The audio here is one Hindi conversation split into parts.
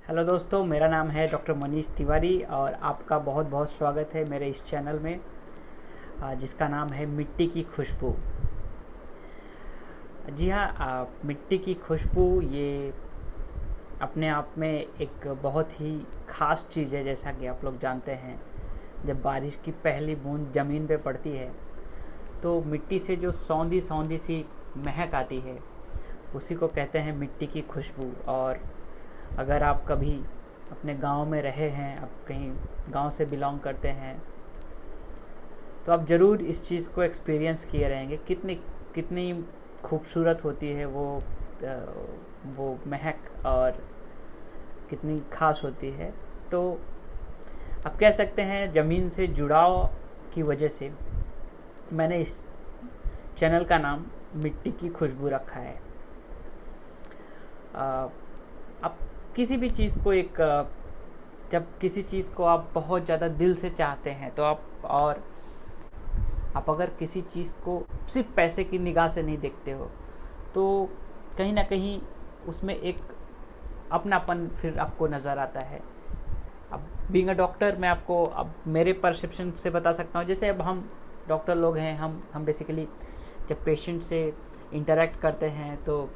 हेलो दोस्तों, मेरा नाम है डॉक्टर मनीष तिवारी और आपका बहुत बहुत स्वागत है मेरे इस चैनल में जिसका नाम है मिट्टी की खुशबू। जी हाँ, मिट्टी की खुशबू ये अपने आप में एक बहुत ही ख़ास चीज़ है। जैसा कि आप लोग जानते हैं, जब बारिश की पहली बूंद ज़मीन पे पड़ती है तो मिट्टी से जो सौंधी सौंधी सी महक आती है उसी को कहते हैं मिट्टी की खुशबू। और अगर आप कभी अपने गांव में रहे हैं, आप कहीं गांव से बिलोंग करते हैं, तो आप ज़रूर इस चीज़ को एक्सपीरियंस किए रहेंगे कितनी कितनी खूबसूरत होती है वो महक और कितनी ख़ास होती है। तो आप कह सकते हैं ज़मीन से जुड़ाव की वजह से मैंने इस चैनल का नाम मिट्टी की खुशबू रखा है। आप किसी भी चीज़ को जब किसी चीज़ को आप बहुत ज़्यादा दिल से चाहते हैं तो आप अगर किसी चीज़ को सिर्फ पैसे की निगाह से नहीं देखते हो तो कहीं ना कहीं उसमें एक अपनापन फिर आपको नज़र आता है। अब बीइंग अ डॉक्टर मैं आपको अब मेरे परसेप्शन से बता सकता हूँ। जैसे अब हम डॉक्टर लोग हैं, हम बेसिकली जब पेशेंट से इंटरेक्ट करते हैं तो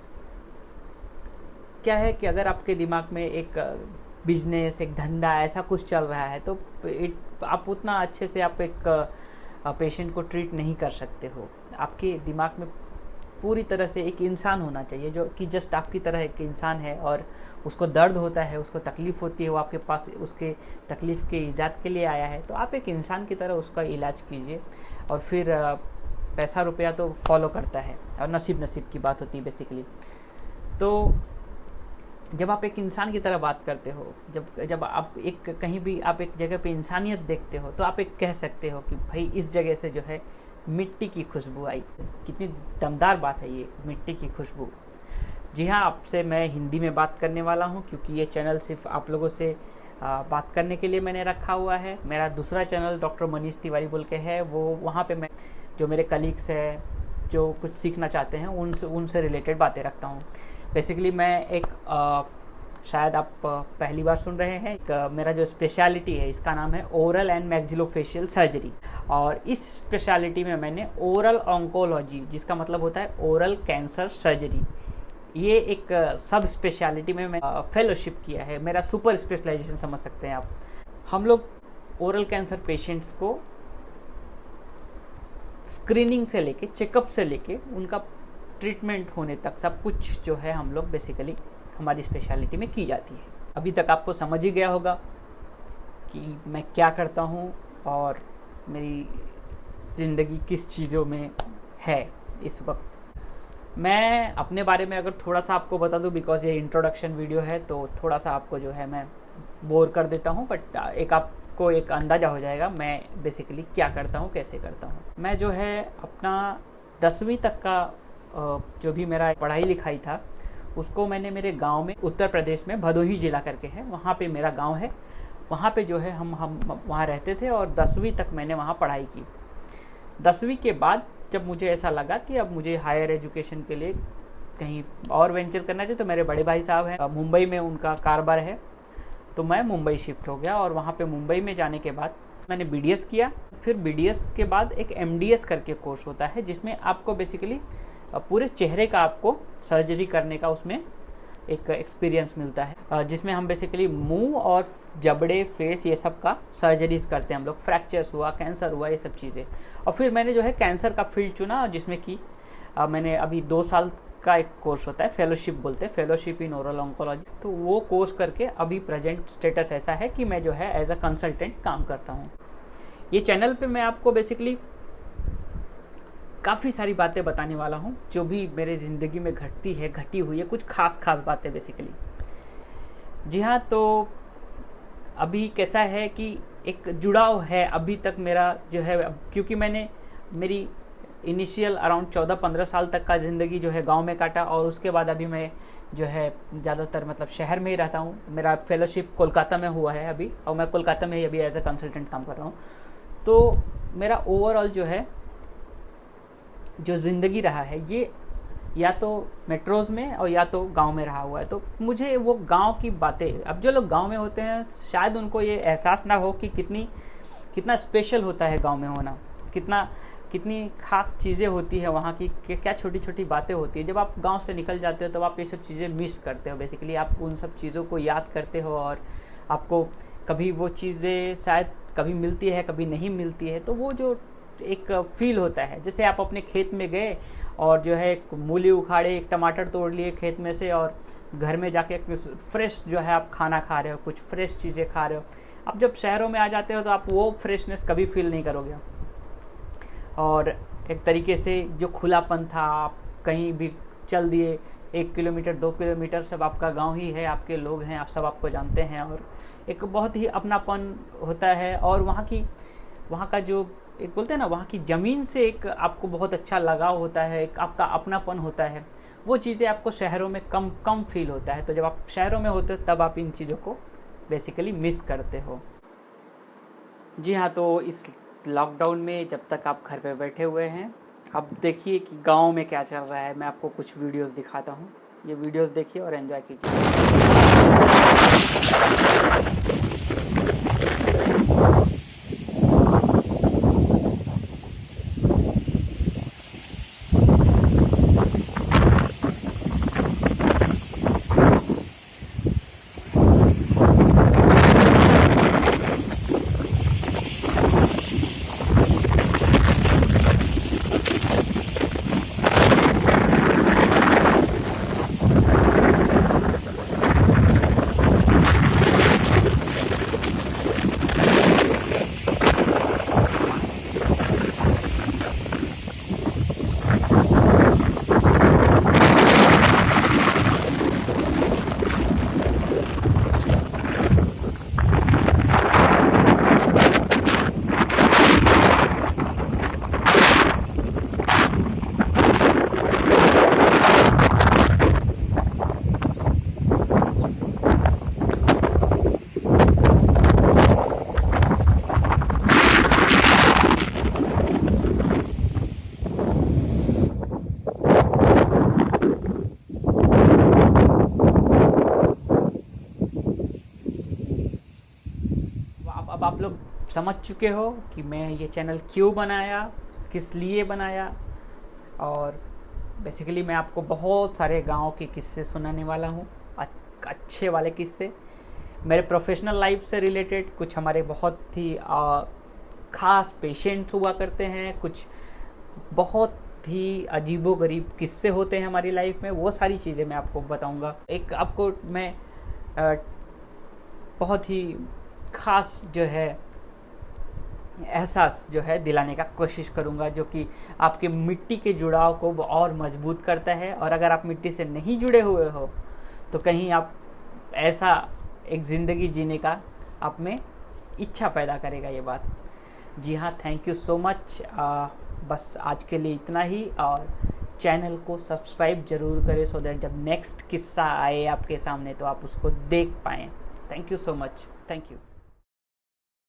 क्या है कि अगर आपके दिमाग में एक बिजनेस, एक धंधा ऐसा कुछ चल रहा है तो आप उतना अच्छे से आप एक पेशेंट को ट्रीट नहीं कर सकते हो। आपके दिमाग में पूरी तरह से एक इंसान होना चाहिए जो कि जस्ट आपकी तरह एक इंसान है और उसको दर्द होता है, उसको तकलीफ़ होती है, वो आपके पास उसके तकलीफ़ के इजाद के लिए आया है। तो आप एक इंसान की तरह उसका इलाज कीजिए और फिर पैसा रुपया तो फॉलो करता है और नसीब की बात होती है बेसिकली। तो जब आप एक इंसान की तरह बात करते हो, जब आप एक कहीं भी आप एक जगह पे इंसानियत देखते हो तो आप एक कह सकते हो कि भाई इस जगह से जो है मिट्टी की खुशबू आई। कितनी दमदार बात है ये मिट्टी की खुशबू। जी हाँ, आपसे मैं हिंदी में बात करने वाला हूँ क्योंकि ये चैनल सिर्फ आप लोगों से बात करने के लिए मैंने रखा हुआ है। मेरा दूसरा चैनल डॉक्टर मनीष तिवारी बोल के है, वो वहाँ पे मैं जो मेरे कलीग्स हैं जो कुछ सीखना चाहते हैं उनसे रिलेटेड बातें रखता हूँ। बेसिकली मैं एक शायद आप पहली बार सुन रहे हैं, मेरा जो स्पेशलिटी है इसका नाम है ओरल एंड मैक्सिलोफेशियल सर्जरी। और इस स्पेशलिटी में मैंने ओरल ऑन्कोलॉजी, जिसका मतलब होता है ओरल कैंसर सर्जरी, ये एक सब स्पेशलिटी में मैं फेलोशिप किया है। मेरा सुपर स्पेशलाइजेशन समझ सकते हैं आप। हम लोग ओरल कैंसर पेशेंट्स को स्क्रीनिंग से लेके, चेकअप से लेके उनका ट्रीटमेंट होने तक सब कुछ जो है हम लोग बेसिकली हमारी स्पेशलिटी में की जाती है। अभी तक आपको समझ ही गया होगा कि मैं क्या करता हूँ और मेरी ज़िंदगी किस चीज़ों में है इस वक्त। मैं अपने बारे में अगर थोड़ा सा आपको बता दूँ, बिकॉज ये इंट्रोडक्शन वीडियो है तो थोड़ा सा आपको जो है मैं बोर कर देता हूँ, बट आपको एक अंदाज़ा हो जाएगा मैं बेसिकली क्या करता हूँ, कैसे करता हूँ। मैं जो है अपना 10वीं तक का जो भी मेरा पढ़ाई लिखाई था उसको मैंने मेरे गांव में, उत्तर प्रदेश में भदोही जिला करके है, वहाँ पे मेरा गांव है। वहाँ पे जो है हम वहाँ रहते थे और 10वीं तक मैंने वहाँ पढ़ाई की। 10वीं के बाद जब मुझे ऐसा लगा कि अब मुझे हायर एजुकेशन के लिए कहीं और वेंचर करना चाहिए, तो मेरे बड़े भाई साहब हैं मुंबई में, उनका कारोबार है, तो मैं मुंबई शिफ्ट हो गया। और वहाँ पर मुंबई में जाने के बाद मैंने BDS किया। फिर BDS के बाद एक MDS करके कोर्स होता है जिसमें आपको बेसिकली पूरे चेहरे का आपको सर्जरी करने का उसमें एक एक्सपीरियंस मिलता है, जिसमें हम बेसिकली मुंह और जबड़े, फेस, ये सब का सर्जरीज करते हैं हम लोग। फ्रैक्चर्स हुआ, कैंसर हुआ, ये सब चीज़ें। और फिर मैंने जो है कैंसर का फील्ड चुना, जिसमें कि मैंने अभी 2 साल का एक कोर्स होता है, फेलोशिप बोलते हैं, फेलोशिप इन ओरल ऑन्कोलॉजी। तो वो कोर्स करके अभी प्रेजेंट स्टेटस ऐसा है कि मैं जो है एज अ कंसल्टेंट काम करता हूँ। ये चैनल पे मैं आपको बेसिकली काफ़ी सारी बातें बताने वाला हूँ जो भी मेरे ज़िंदगी में घटी हुई है, कुछ खास बातें बेसिकली। जी हाँ, तो अभी कैसा है कि एक जुड़ाव है अभी तक मेरा जो है, क्योंकि मैंने मेरी इनिशियल अराउंड 14-15 साल तक का ज़िंदगी जो है गांव में काटा और उसके बाद अभी मैं जो है ज़्यादातर मतलब शहर में ही रहता हूँ। मेरा फेलोशिप कोलकाता में हुआ है अभी, और मैं कोलकाता में ही अभी एज ए कंसल्टेंट काम कर रहा हूँ। तो मेरा ओवरऑल जो है जो ज़िंदगी रहा है या तो मेट्रोज़ में और या तो गांव में रहा हुआ है। तो मुझे वो गांव की बातें, अब जो लोग गांव में होते हैं शायद उनको ये एहसास ना हो कि कितना स्पेशल होता है गांव में होना, कितनी खास चीज़ें होती है वहाँ की, क्या छोटी छोटी बातें होती है। जब आप गांव से निकल जाते हो तब आप ये सब चीज़ें मिस करते हो। बेसिकली आप उन सब चीज़ों को याद करते हो और आपको कभी वो चीज़ें शायद कभी मिलती है, कभी नहीं मिलती है। तो वो जो एक फील होता है, जैसे आप अपने खेत में गए और जो है एक मूली उखाड़े, एक टमाटर तोड़ लिए खेत में से और घर में जाके फ्रेश जो है आप खाना खा रहे हो, कुछ फ्रेश चीज़ें खा रहे हो। अब जब शहरों में आ जाते हो तो आप वो फ्रेशनेस कभी फील नहीं करोगे। और एक तरीके से जो खुलापन था, आप कहीं भी चल दिए 1 किलोमीटर 2 किलोमीटर, सब आपका गांव ही है, आपके लोग हैं, आप सब आपको जानते हैं और एक बहुत ही अपनापन होता है। और वहाँ का जो एक बोलते हैं ना, वहाँ की ज़मीन से एक आपको बहुत अच्छा लगाव होता है, एक आपका अपनापन होता है। वो चीज़ें आपको शहरों में कम फील होता है। तो जब आप शहरों में होते हो तब आप इन चीज़ों को बेसिकली मिस करते हो। जी हाँ, तो इस लॉकडाउन में जब तक आप घर पे बैठे हुए हैं, अब देखिए कि गांव में क्या चल रहा है। मैं आपको कुछ वीडियोस दिखाता हूँ, ये वीडियोस देखिए और एंजॉय कीजिए। अब आप लोग समझ चुके हो कि मैं ये चैनल क्यों बनाया, किस लिए बनाया। और बेसिकली मैं आपको बहुत सारे गाँव के किस्से सुनाने वाला हूँ, अच्छे वाले किस्से, मेरे प्रोफेशनल लाइफ से रिलेटेड। कुछ हमारे बहुत ही ख़ास पेशेंट्स हुआ करते हैं, कुछ बहुत ही अजीबोगरीब किस्से होते हैं हमारी लाइफ में, वो सारी चीज़ें मैं आपको बताऊंगा। एक आपको मैं बहुत ही ख़ास जो है एहसास जो है दिलाने का कोशिश करूंगा, जो कि आपके मिट्टी के जुड़ाव को और मजबूत करता है। और अगर आप मिट्टी से नहीं जुड़े हुए हो तो कहीं आप ऐसा एक ज़िंदगी जीने का आप में इच्छा पैदा करेगा ये बात। जी हाँ, थैंक यू सो मच। बस आज के लिए इतना ही, और चैनल को सब्सक्राइब ज़रूर करें सो दैट जब नेक्स्ट किस्सा आए आपके सामने तो आप उसको देख पाएँ। Thank you so much. Thank you.